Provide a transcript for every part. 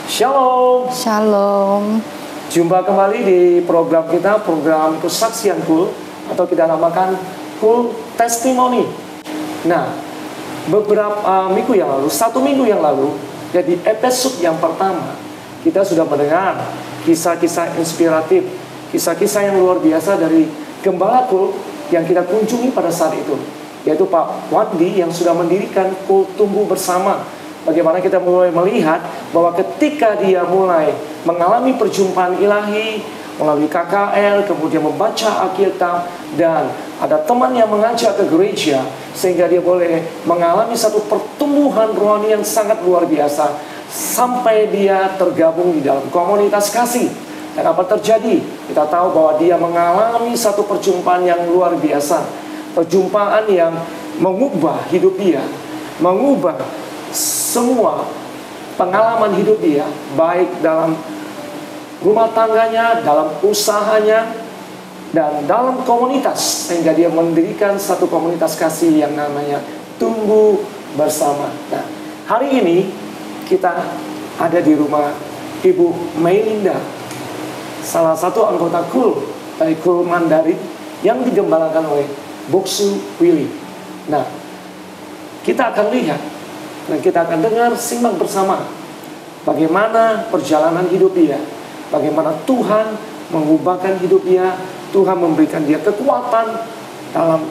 Shalom. Shalom. Jumpa kembali di program kita, program kesaksian Cool, atau kita namakan Cool Testimony. Nah, beberapa minggu yang lalu, 1 minggu yang lalu, jadi episode yang pertama, kita sudah mendengar kisah-kisah inspiratif, kisah-kisah yang luar biasa dari Gembala Cool yang kita kunjungi pada saat itu, yaitu Pak Wandi yang sudah mendirikan Cool Tumbuh Bersama. Bagaimana kita mulai melihat bahwa ketika dia mulai mengalami perjumpaan ilahi melalui KKL, kemudian membaca Alkitab, dan ada teman yang mengajak ke gereja, sehingga dia boleh mengalami satu pertumbuhan rohani yang sangat luar biasa, sampai dia tergabung di dalam komunitas kasih. Dan apa terjadi? Kita tahu bahwa dia mengalami satu perjumpaan yang luar biasa, perjumpaan yang mengubah hidup dia, mengubah semua pengalaman hidup dia, baik dalam rumah tangganya, dalam usahanya, dan dalam komunitas, sehingga dia mendirikan satu komunitas kasih yang namanya Tumbuh Bersama. Nah, hari ini kita ada di rumah Ibu Melinda, salah satu anggota Cool dari Cool Mandarin yang digembalakan oleh Boksu Willy. Nah, kita akan lihat dan kita akan dengar, simak bersama bagaimana perjalanan hidup dia, bagaimana Tuhan mengubahkan hidup dia, Tuhan memberikan dia kekuatan dalam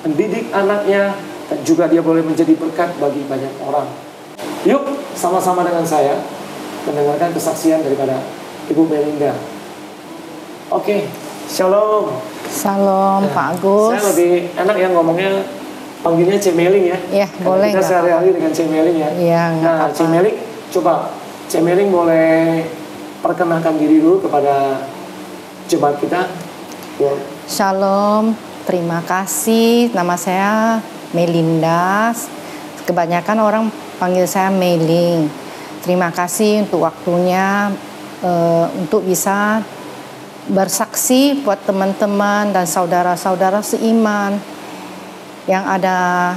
mendidik anaknya, dan juga dia boleh menjadi berkat bagi banyak orang. Yuk sama-sama dengan saya mendengarkan kesaksian daripada Ibu Melinda. Oke, shalom. Shalom, nah, Pak Agus. Saya lebih enak yang ngomongnya panggilnya Cemeling ya. Iya, boleh. Kita sehari-hari dengan Cemeling ya. Iya, nah, Cemeling, coba Cemeling boleh perkenalkan diri dulu kepada jemaat kita. Ya. Shalom, terima kasih. Nama saya Melinda. Kebanyakan orang panggil saya Meling. Terima kasih untuk waktunya, untuk bisa bersaksi buat teman-teman dan saudara-saudara seiman yang ada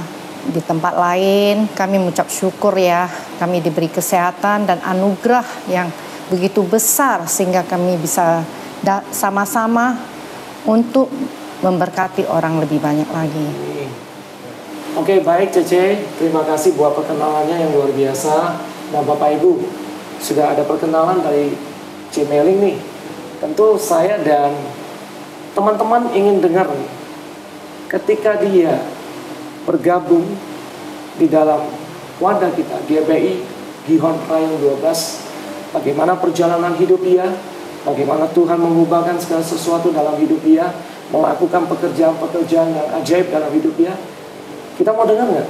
di tempat lain. Kami mengucap syukur ya, kami diberi kesehatan dan anugerah yang begitu besar, sehingga kami bisa sama-sama untuk memberkati orang lebih banyak lagi. Oke, baik Cece, terima kasih buat perkenalannya yang luar biasa. Nah, Bapak Ibu, sudah ada perkenalan dari Cemeling nih. Tentu saya dan teman-teman ingin dengar nih, ketika dia bergabung di dalam wadah kita GBI Gihon Rayong 12, bagaimana perjalanan hidup dia, bagaimana Tuhan mengubahkan segala sesuatu dalam hidup dia, melakukan pekerjaan-pekerjaan yang ajaib dalam hidup dia. Kita mau dengar nggak?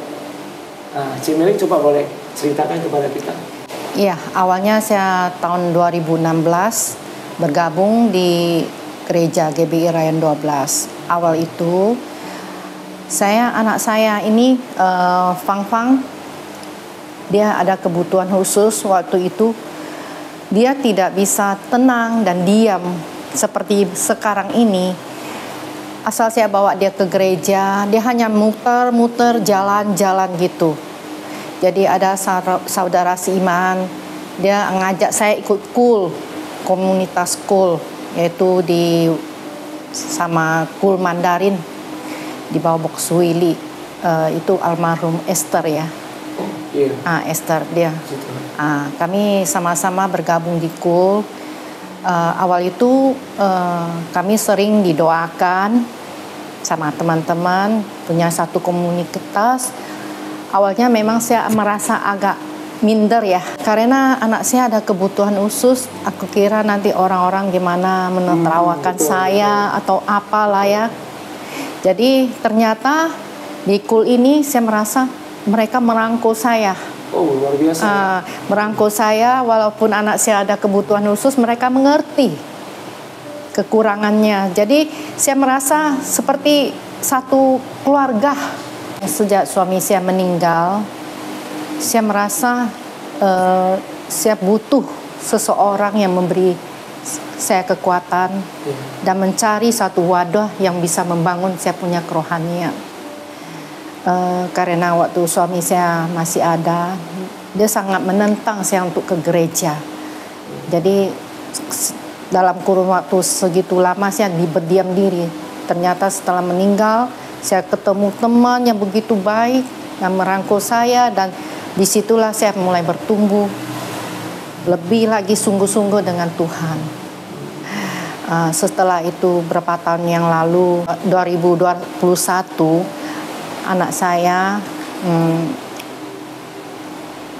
Nah, Cemeling coba boleh ceritakan kepada kita. Iya, awalnya saya tahun 2016 bergabung di gereja GBI Rayong 12. Awal itu anak saya ini Fang, dia ada kebutuhan khusus. Waktu itu dia tidak bisa tenang dan diam seperti sekarang ini. Asal saya bawa dia ke gereja, dia hanya muter-muter jalan-jalan gitu. Jadi ada saudara seiman, dia ngajak saya ikut Cool, komunitas Cool, yaitu sama Cool Mandarin di bawah Boksu Willy, itu almarhum Esther ya. Esther dia. Kami sama-sama bergabung di Cool. Awal itu kami sering didoakan sama teman-teman, punya satu komunitas. Awalnya memang saya merasa agak minder ya, karena anak saya ada kebutuhan khusus. Aku kira nanti orang-orang gimana menertawakan saya atau apalah ya. Jadi ternyata di Cool ini saya merasa mereka merangkul saya. Oh, luar biasa. Merangkul saya, walaupun anak saya ada kebutuhan khusus, mereka mengerti kekurangannya. Jadi saya merasa seperti satu keluarga. Sejak suami saya meninggal, saya merasa saya butuh seseorang yang memberi saya kekuatan dan mencari satu wadah yang bisa membangun saya punya kerohanian. Karena waktu suami saya masih ada, dia sangat menentang saya untuk ke gereja. Jadi dalam kurun waktu segitu lama saya berdiam diri. Ternyata setelah meninggal, saya ketemu teman yang begitu baik yang merangkul saya, dan disitulah saya mulai bertumbuh lebih lagi sungguh-sungguh dengan Tuhan. Setelah itu beberapa tahun yang lalu, 2021, anak saya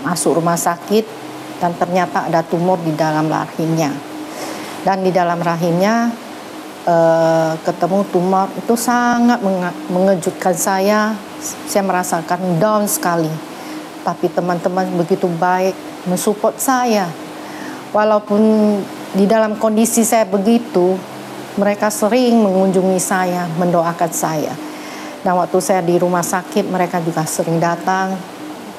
masuk rumah sakit dan ternyata ada tumor di dalam rahimnya. Dan di dalam rahimnya ketemu tumor, itu sangat mengejutkan saya. Saya merasakan down sekali. Tapi teman-teman begitu baik mensupport saya. Walaupun di dalam kondisi saya begitu, mereka sering mengunjungi saya, mendoakan saya. Dan waktu saya di rumah sakit, mereka juga sering datang.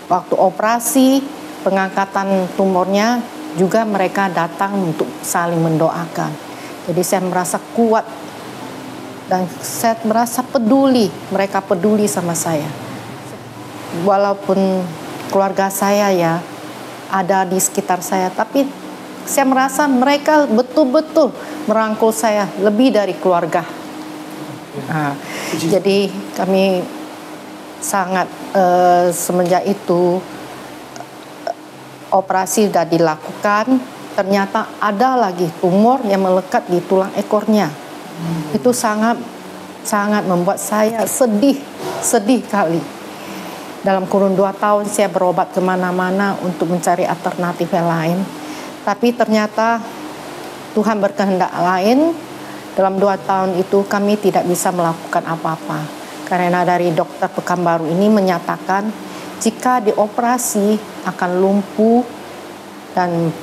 Waktu operasi, pengangkatan tumornya, juga mereka datang untuk saling mendoakan. Jadi saya merasa kuat dan saya merasa peduli. Mereka peduli sama saya. Walaupun keluarga saya ya ada di sekitar saya, tapi saya merasa mereka betul-betul merangkul saya lebih dari keluarga. Jadi kami sangat semenjak itu operasi sudah dilakukan, ternyata ada lagi tumor yang melekat di tulang ekornya. Itu sangat membuat saya sedih kali. Dalam kurun 2 tahun saya berobat kemana-mana untuk mencari alternatif yang lain, tapi ternyata Tuhan berkehendak lain. Dalam 2 tahun itu kami tidak bisa melakukan apa-apa, karena dari dokter Pekanbaru ini menyatakan jika dioperasi akan lumpuh dan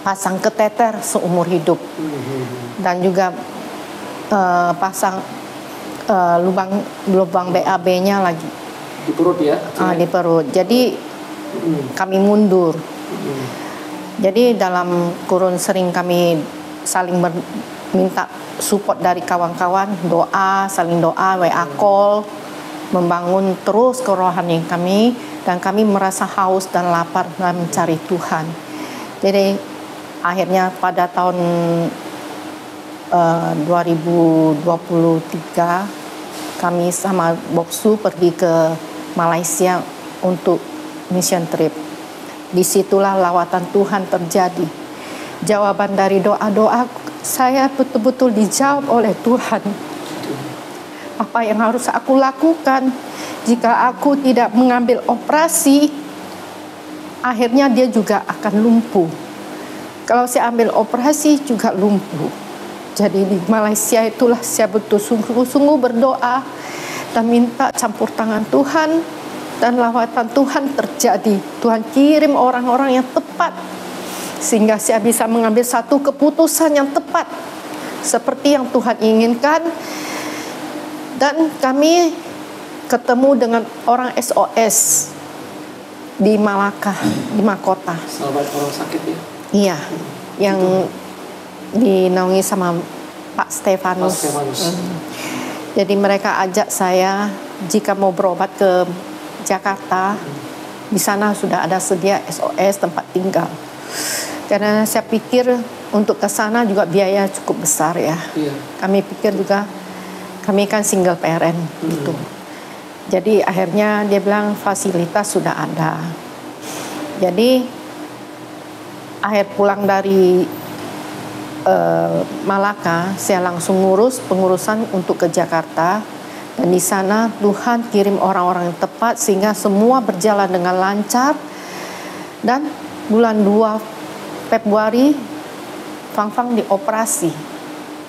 pasang kateter seumur hidup, dan juga pasang lubang BAB-nya lagi di perut ya? Di perut. Jadi kami mundur. Jadi dalam kurun sering kami saling minta support dari kawan-kawan, doa, saling doa, WA call, membangun terus kerohanian kami, dan kami merasa haus dan lapar dalam mencari Tuhan. Jadi akhirnya pada tahun 2023 kami sama Boksu pergi ke Malaysia untuk mission trip. Disitulah lawatan Tuhan terjadi. Jawaban dari doa-doa saya betul-betul dijawab oleh Tuhan. Apa yang harus aku lakukan jika aku tidak mengambil operasi? Akhirnya dia juga akan lumpuh. Kalau saya ambil operasi juga lumpuh. Jadi di Malaysia itulah saya betul sungguh-sungguh berdoa dan minta campur tangan Tuhan, dan lawatan Tuhan terjadi. Tuhan kirim orang-orang yang tepat sehingga saya bisa mengambil satu keputusan yang tepat seperti yang Tuhan inginkan. Dan kami ketemu dengan orang SOS di Malacca, di Makota. Sahabat orang sakit ya? Iya, yang dinaungi sama Pak Stefanus. Jadi mereka ajak saya jika mau berobat ke Jakarta, di sana sudah ada sedia SOS tempat tinggal. Karena saya pikir untuk ke sana juga biaya cukup besar ya. Kami pikir juga kami kan single parent gitu. Jadi akhirnya dia bilang fasilitas sudah ada. Jadi akhir pulang dari Malacca, saya langsung ngurus pengurusan untuk ke Jakarta, dan di sana Tuhan kirim orang-orang yang tepat sehingga semua berjalan dengan lancar. Dan bulan 2 Februari Fang dioperasi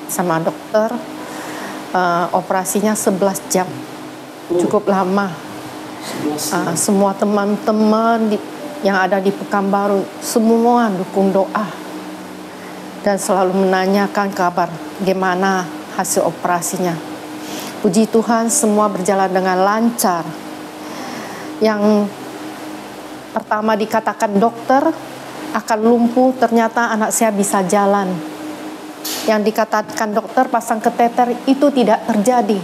sama dokter. Operasinya 11 jam, cukup lama. Semua teman-teman yang ada di Pekanbaru semua dukung doa dan selalu menanyakan kabar gimana hasil operasinya. Puji Tuhan semua berjalan dengan lancar. Yang pertama dikatakan dokter akan lumpuh, ternyata anak saya bisa jalan. Yang dikatakan dokter pasang kateter itu tidak terjadi.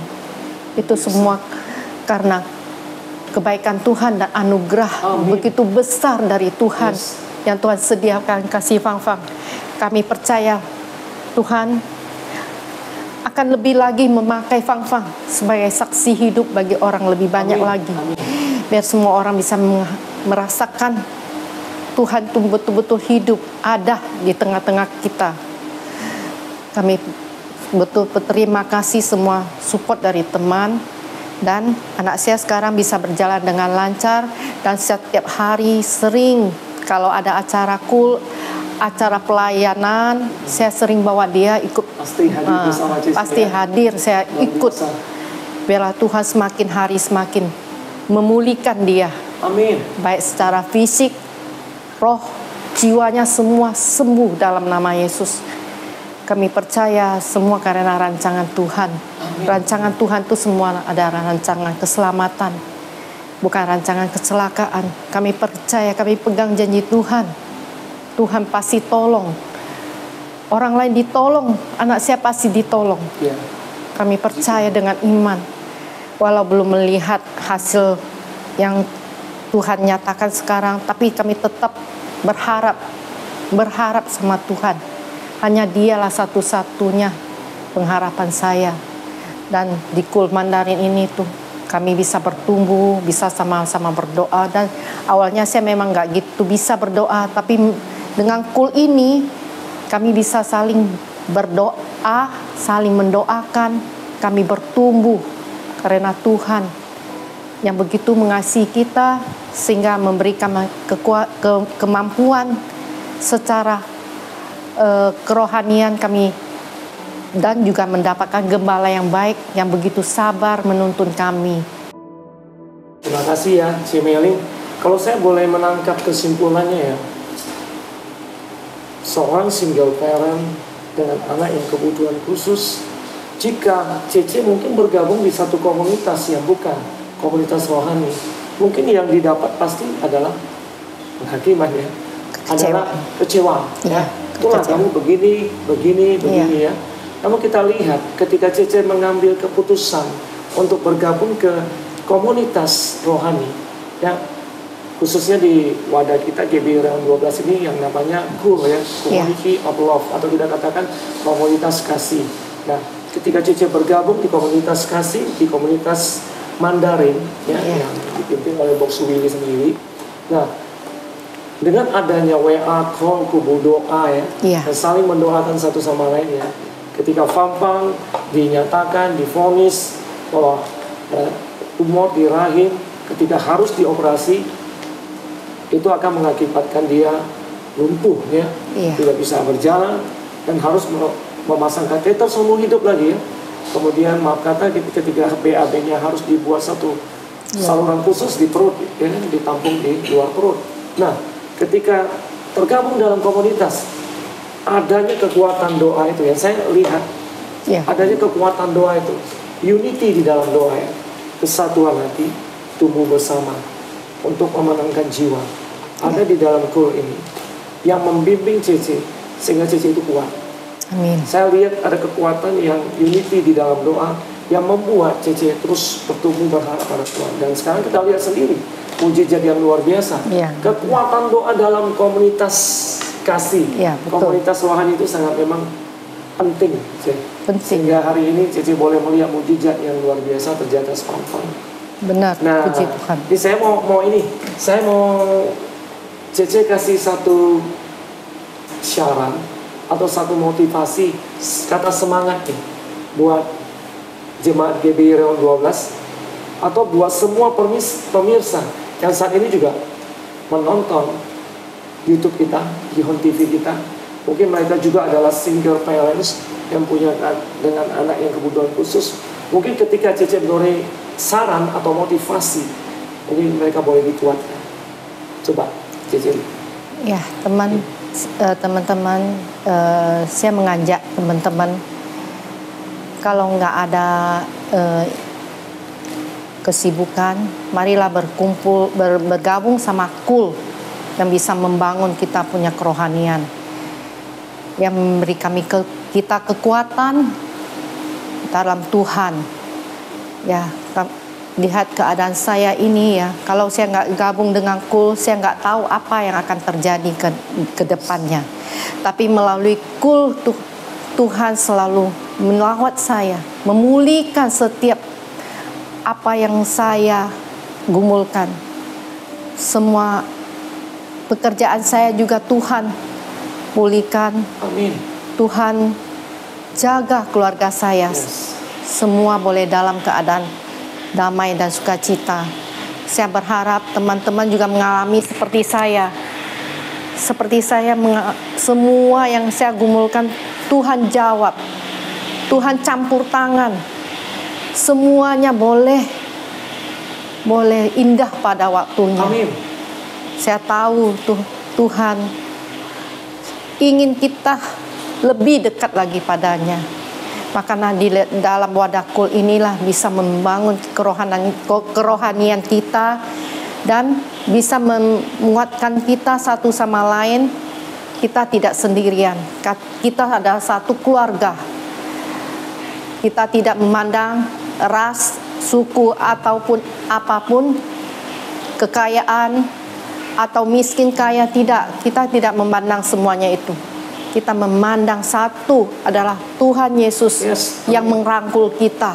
Itu semua karena kebaikan Tuhan dan anugerah begitu besar dari Tuhan yang Tuhan sediakan kasih Fang-Fang. Kami percaya Tuhan akan lebih lagi memakai Fang-Fang sebagai saksi hidup bagi orang lebih banyak lagi. Biar semua orang bisa merasakan Tuhan itu betul-betul hidup, ada di tengah-tengah kita. Kami betul berterima kasih semua support dari teman, dan anak saya sekarang bisa berjalan dengan lancar, dan setiap hari sering kalau ada acara acara pelayanan, saya sering bawa dia ikut. Pasti hadir bersama Cici. Pasti hadir, saya ikut. Biarlah Tuhan semakin hari semakin memulihkan dia. Amin. Baik secara fisik, roh, jiwanya semua sembuh dalam nama Yesus. Kami percaya semua karena rancangan Tuhan. Amin. Rancangan Tuhan itu semua ada rancangan keselamatan, bukan rancangan kecelakaan. Kami percaya, kami pegang janji Tuhan. Tuhan pasti tolong. Orang lain ditolong, anak saya pasti ditolong. Ya. Kami percaya dengan iman. Walau belum melihat hasil yang Tuhan nyatakan sekarang, tapi kami tetap berharap sama Tuhan. Hanya Dialah satu-satunya pengharapan saya. Dan di Kul Mandarin ini tuh kami bisa bertumbuh, bisa sama-sama berdoa. Dan awalnya saya memang nggak gitu bisa berdoa, tapi dengan Kul ini kami bisa saling berdoa, saling mendoakan. Kami bertumbuh karena Tuhan yang begitu mengasihi kita sehingga memberikan kemampuan secara kerohanian kami, dan juga mendapatkan gembala yang baik yang begitu sabar menuntun kami. Terima kasih ya, Ci Meling. Kalau saya boleh menangkap kesimpulannya ya, seorang single parent dengan anak yang kebutuhan khusus, jika Cece mungkin bergabung di satu komunitas yang bukan komunitas rohani, mungkin yang didapat pasti adalah penghakiman ya, adalah kecewa ya. Itulah kamu begini ya. Namun kita lihat ketika Cece mengambil keputusan untuk bergabung ke komunitas rohani ya, khususnya di wadah kita GBI Rayon 12 ini yang namanya KUL ya, Community of Love, atau kita katakan komunitas kasih. Nah, ketika Cece bergabung di komunitas kasih, di komunitas Mandarin ya, yang dipimpin oleh Box Willy sendiri. Nah, dengan adanya WA, call, kubu doa ya, dan saling mendoakan satu sama lain ya. Ketika Fang-Fang dinyatakan, divonis bahwa tumor di rahim, ketika harus dioperasi, itu akan mengakibatkan dia lumpuh ya, tidak bisa berjalan dan harus memasang kateter seumur hidup lagi ya. Kemudian maaf kata ketika BAB-nya harus dibuat satu saluran khusus di perut ya, ditampung di luar perut. Nah, ketika tergabung dalam komunitas, adanya kekuatan doa itu ya, saya lihat adanya kekuatan doa itu, unity di dalam doa ya, kesatuan hati, tumbuh bersama untuk memenangkan jiwa, ada di dalam KUL ini yang membimbing Cece sehingga Cece itu kuat. Amin. Saya lihat ada kekuatan yang unity di dalam doa yang membuat Cece terus bertumbuh berharap pada Tuhan. Dan sekarang kita lihat sendiri mujizat yang luar biasa. Kekuatan doa dalam komunitas kasih, komunitas rohani itu sangat memang penting. Sehingga hari ini Cece boleh melihat mujizat yang luar biasa terjadi atas Fang-Fang. Benar, nah, puji Tuhan. Ini saya mau Cece kasih satu syarat atau satu motivasi, kata semangat nih buat jemaat GBI Rayon 12 atau buat semua pemirsa yang saat ini juga menonton YouTube kita, Gihon TV kita. Mungkin mereka juga adalah single parents yang punya dengan anak yang kebutuhan khusus. Mungkin ketika Cece boleh saran atau motivasi, mungkin mereka boleh dikuatkan. Coba Cece. Ya, teman-teman, saya mengajak teman-teman, kalau nggak ada kesibukan, marilah bergabung sama KUL yang bisa membangun kita punya kerohanian, yang memberi kita kekuatan dalam Tuhan. Ya, lihat keadaan saya ini ya, kalau saya nggak gabung dengan KUL, saya nggak tahu apa yang akan terjadi ke depannya. Tapi melalui KUL Tuhan selalu melawat saya, memulihkan setiap apa yang saya gumulkan. Semua pekerjaan saya juga Tuhan pulihkan. Amin. Tuhan jaga keluarga saya. Yes. Semua boleh dalam keadaan damai dan sukacita. Saya berharap teman-teman juga mengalami seperti saya. Seperti saya, semua yang saya gumulkan Tuhan jawab. Tuhan campur tangan. Semuanya boleh indah pada waktunya. Amin. Saya tahu Tuhan ingin kita lebih dekat lagi padanya. Makanya di dalam wadah KUL inilah bisa membangun kerohanian kita dan bisa menguatkan kita satu sama lain. Kita tidak sendirian. Kita adalah satu keluarga. Kita tidak memandang ras, suku ataupun apapun, kekayaan atau miskin kaya, tidak. Kita tidak memandang semuanya itu. Kita memandang satu adalah Tuhan Yesus yang merangkul kita.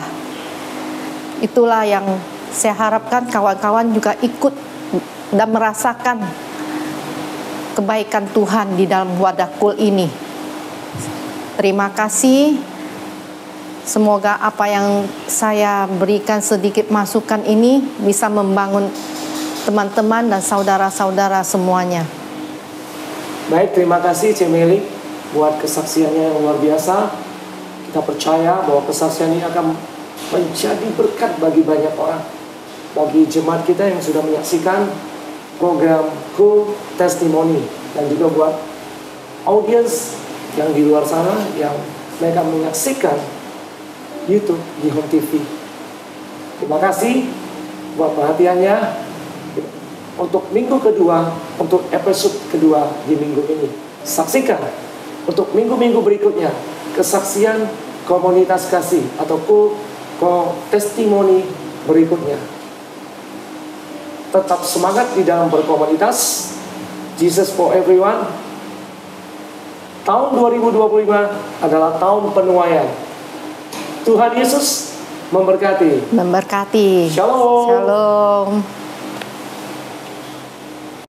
Itulah yang saya harapkan kawan-kawan juga ikut dan merasakan kebaikan Tuhan di dalam wadah KUL ini. Terima kasih. Semoga apa yang saya berikan sedikit masukan ini bisa membangun teman-teman dan saudara-saudara semuanya. Baik, terima kasih Cemeli buat kesaksiannya yang luar biasa. Kita percaya bahwa kesaksian ini akan menjadi berkat bagi banyak orang, bagi jemaat kita yang sudah menyaksikan program KUL Testimony, dan juga buat audiens yang di luar sana yang mereka menyaksikan YouTube di Home TV. Terima kasih buat perhatiannya untuk minggu kedua, untuk episode kedua di minggu ini. Saksikan untuk minggu-minggu berikutnya kesaksian komunitas kasih atau KUL Testimony berikutnya. Tetap semangat di dalam berkomunitas. Jesus for everyone. Tahun 2025 adalah tahun penuaian. Tuhan Yesus memberkati. Memberkati. Shalom. Shalom.